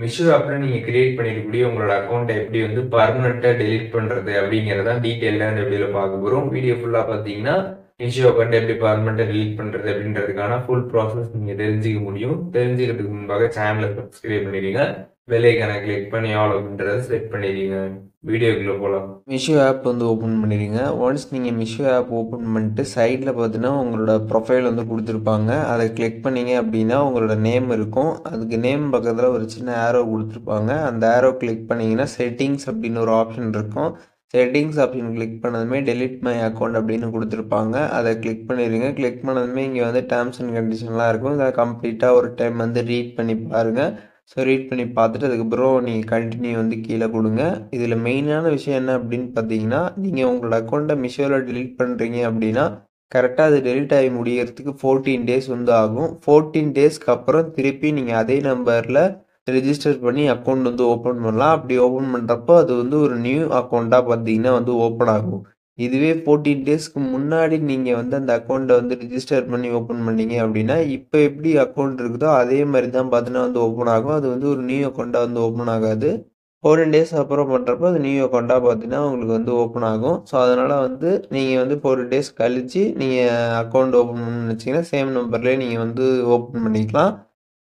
மிஷோ ஆப்ல நீங்க கிரியேட் பண்ணிருக்கக்கூடிய உங்களோட அக்கவுண்ட்ட எப்படி வந்து பெர்மனன்ட்டா டெலீட் பண்றது அப்படிங்கிறத டீட்டெயில்டா இந்த வீடியோல பார்க்க போறோம். வீடியோ ஃபுல்லா பார்த்தீங்கன்னா, மிஷோ அக்கவுண்ட்ட எப்படி பெர்மனன்ட்டா டெலீட் பண்றது அப்படின்றதுக்கான ஃபுல் ப்ராசஸ் நீங்க தெரிஞ்சுக்க முடியும். தெரிஞ்சுக்கிறதுக்கு முன்பாக சேனலை சப்ஸ்கிரைப் பண்ணிடுங்க. பெல் ஐகானை கிளிக் பண்ணி ஆல் அப்படின்றத செட் பண்ணிடுங்க. வீடியோக்குள்ள போலாம். மிஷோ ஆப் வந்து ஓப்பன் பண்ணிடுங்க. ஒன்ஸ் நீங்கள் மிஷோ ஆப் ஓப்பன் பண்ணிட்டு சைடில் பார்த்தீங்கன்னா உங்களோட ப்ரொஃபைல் வந்து கொடுத்துருப்பாங்க. அதை கிளிக் பண்ணீங்க அப்படின்னா உங்களோட நேம் இருக்கும். அதுக்கு நேம் பக்கத்தில் ஒரு சின்ன ஆரோ கொடுத்துருப்பாங்க. அந்த ஆரோ கிளிக் பண்ணிங்கன்னா செட்டிங்ஸ் அப்படின்னு ஒரு ஆப்ஷன் இருக்கும். செட்டிங்ஸ் ஆப்ஷன் கிளிக் பண்ணதுமே டெலிட் மை அக்கௌண்ட் அப்படின்னு கொடுத்துருப்பாங்க. அதை கிளிக் பண்ணிடுங்க. கிளிக் பண்ணதுமே இங்கே வந்து டேர்ம்ஸ் அண்ட் கண்டிஷன்லாம் இருக்கும். இதை கம்ப்ளீட்டாக ஒரு டைம் வந்து ரீட் பண்ணி பாருங்கள். ஸோ ரீட் பண்ணி பார்த்துட்டு அதுக்கப்புறம் நீங்கள் கண்டினியூ வந்து கீழே கொடுங்க. இதில் மெயினான விஷயம் என்ன அப்படின்னு பார்த்தீங்கன்னா, நீங்கள் உங்களோட அக்கௌண்ட்டை மிஷோவில் டெலீட் பண்ணுறீங்க அப்படின்னா கரெக்டாக அது டெலிட் ஆகி முடியறதுக்கு 14 டேஸ் வந்து ஆகும். 14 டேஸ்க்கு அப்புறம் திருப்பி நீங்கள் அதே நம்பரில் ரெஜிஸ்டர் பண்ணி அக்கௌண்ட் வந்து ஓப்பன் பண்ணலாம். அப்படி ஓப்பன் பண்ணுறப்போ அது வந்து ஒரு நியூ அக்கௌண்ட்டாக பார்த்தீங்கன்னா வந்து ஓப்பன் ஆகும். இதுவே 14 டேஸ்க்கு முன்னாடி நீங்கள் வந்து அந்த அக்கௌண்ட்டை வந்து ரிஜிஸ்டர் பண்ணி ஓப்பன் பண்ணீங்க அப்படின்னா, இப்போ எப்படி அக்கௌண்ட் இருக்குதோ அதே மாதிரி தான் பார்த்தீங்கன்னா வந்து ஓப்பன் ஆகும். அது வந்து ஒரு நியூ அக்கௌண்ட்டாக வந்து ஓப்பன் ஆகாது. 14 டேஸ் அப்புறம் பண்ணுறப்போ அது நியூ அக்கௌண்ட்டாக பார்த்தீங்கன்னா உங்களுக்கு வந்து ஓப்பன் ஆகும். ஸோ அதனால் வந்து நீங்கள் வந்து 14 டேஸ் கழிச்சு நீங்கள் அக்கௌண்ட் ஓப்பன் பண்ணணும்னு நினச்சிங்கன்னா சேம் நம்பர்லேயே நீங்கள் வந்து ஓப்பன் பண்ணிக்கலாம்.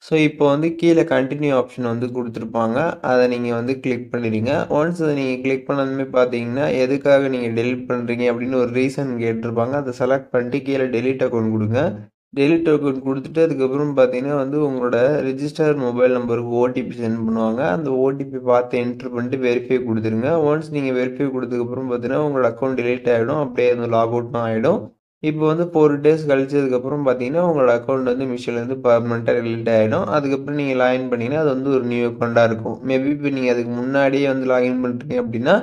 ஸோ இப்போ வந்து கீழே கண்டினியூ ஆப்ஷன் வந்து கொடுத்துருப்பாங்க. அதை நீங்கள் வந்து கிளிக் பண்ணிடுங்க. ஒன்ஸ் அதை நீங்கள் கிளிக் பண்ணதுமே பார்த்தீங்கன்னா எதுக்காக நீங்கள் டெலிட் பண்ணுறீங்க அப்படின்னு ஒரு ரீசன் கேட்டிருப்பாங்க. அதை செலக்ட் பண்ணிட்டு கீழே டெலிட் அக்கௌண்ட் கொடுங்க. டெலிட் அக்கௌண்ட் கொடுத்துட்டு அதுக்கப்புறம் பார்த்தீங்கன்னா வந்து உங்களோட ரிஜிஸ்டர் மொபைல் நம்பருக்கு ஓடிபி சென்ட் பண்ணுவாங்க. அந்த ஓடிபி பார்த்து என்ட்ரு பண்ணிட்டு வெரிஃபை கொடுத்துருங்க. ஒன்ஸ் நீங்கள் வெரிஃபை கொடுத்ததுக்கப்புறம் பார்த்தீங்கன்னா உங்களோட அக்கௌண்ட் டெலிட் ஆகிடும். அப்படியே வந்து லாக் அவுட்டும் ஆகிடும். இப்போ வந்து 4 டேஸ் கழிச்சதுக்கப்புறம் பார்த்தீங்கன்னா உங்களோட அக்கௌண்ட் வந்து மிஷோலேருந்து பர்மனெண்ட்டாக டெலிட் ஆகிடும். அதுக்கப்புறம் நீங்கள் லாகின் பண்ணிங்கன்னா அது வந்து ஒரு நியூ அக்கௌண்ட்டாக இருக்கும். மேபி இப்போ நீங்கள் அதுக்கு முன்னாடியே வந்து லாகின் பண்ணுறீங்க அப்படின்னா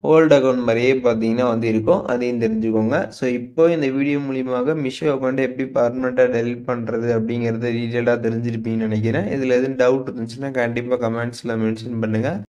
ஓல்டு அக்கௌண்ட் மாதிரியே பார்த்தீங்கன்னா வந்து இருக்கும். அதையும் தெரிஞ்சுக்கோங்க. ஸோ இப்போ இந்த வீடியோ மூலியமாக மிஷோ அக்கௌண்ட்டை எப்படி பர்மனெண்ட்டாக டெலிட் பண்ணுறது அப்படிங்கிறத டீட்டெயிலாக தெரிஞ்சிருப்பீங்கன்னு நினைக்கிறேன். இதில் எதுவும் டவுட் இருந்துச்சுன்னா கண்டிப்பாக கமெண்ட்ஸில் மென்ஷன் பண்ணுங்கள்.